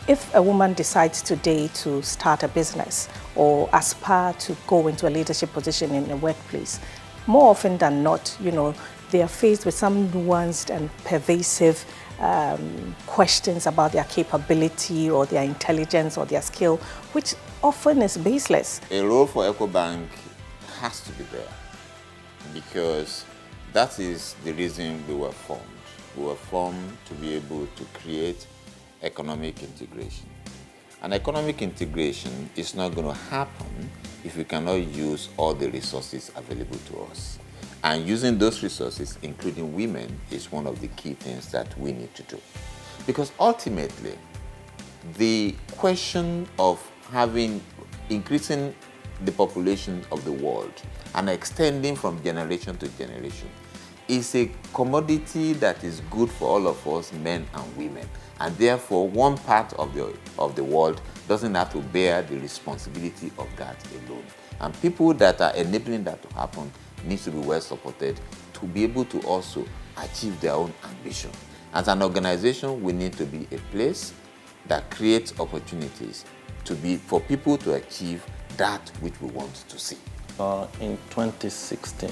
If a woman decides today to start a business or aspire to go into a leadership position in a workplace, more often than not, they are faced with some nuanced and pervasive questions about their capability or their intelligence or their skill, which often is baseless. A role for Ecobank has to be there because that is the reason we were formed. We were formed to be able to create economic integration. And economic integration is not going to happen if we cannot use all the resources available to us. And using those resources, including women, is one of the key things that we need to do. Because ultimately, the question of increasing the population of the world and extending from generation to generation is a commodity that is good for all of us, men and women. And therefore, one part of the world doesn't have to bear the responsibility of that alone. And people that are enabling that to happen need to be well supported to be able to also achieve their own ambition. As an organization, we need to be a place that creates opportunities for people to achieve that which we want to see. In 2016,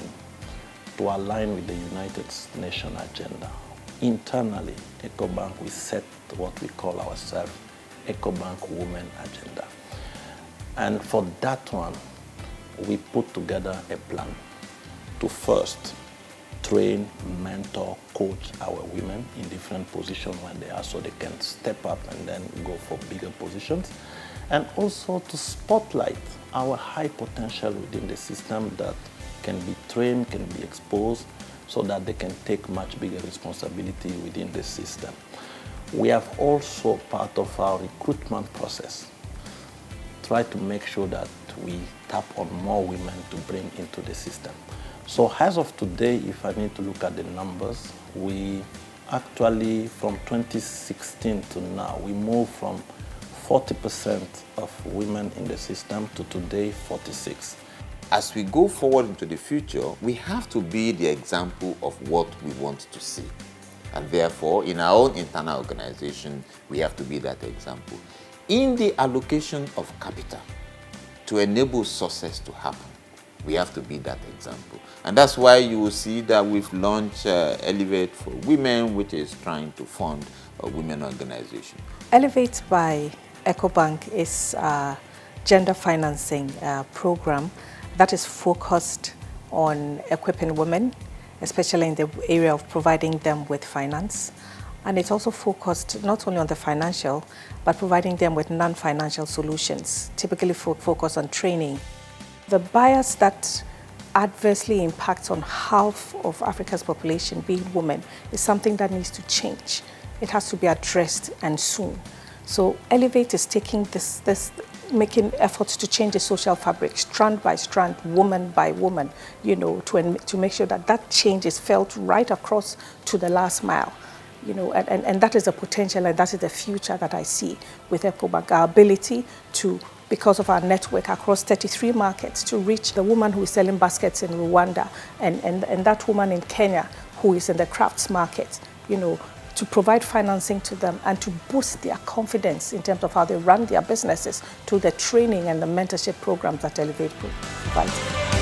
to align with the United Nations agenda, internally, Ecobank, we set what we call ourselves Ecobank Women Agenda. And for that one, we put together a plan to first train, mentor, coach our women in different positions when they are, so they can step up and then go for bigger positions. And also to spotlight our high potential within the system that can be trained, can be exposed, so that they can take much bigger responsibility within the system. We have also, part of our recruitment process, tried to make sure that we tap on more women to bring into the system. So as of today, if I need to look at the numbers, we actually, from 2016 to now, we moved from 40% of women in the system to today 46%. As we go forward into the future, we have to be the example of what we want to see. And therefore, in our own internal organization, we have to be that example. In the allocation of capital, to enable success to happen, we have to be that example. And that's why you will see that we've launched Elevate for Women, which is trying to fund a women organization. Elevate by Ecobank is a gender financing program that is focused on equipping women, especially in the area of providing them with finance. And it's also focused not only on the financial, but providing them with non-financial solutions, typically focused on training. The bias that adversely impacts on half of Africa's population, being women, is something that needs to change. It has to be addressed, and soon. So Elevate is taking making efforts to change the social fabric, strand by strand, woman by woman, to make sure that that change is felt right across to the last mile. And that is the potential, and that is the future that I see with Ecobank, our ability to, because of our network across 33 markets, to reach the woman who is selling baskets in Rwanda and that woman in Kenya who is in the crafts market, to provide financing to them and to boost their confidence in terms of how they run their businesses, to the training and the mentorship programs that Elevate provides.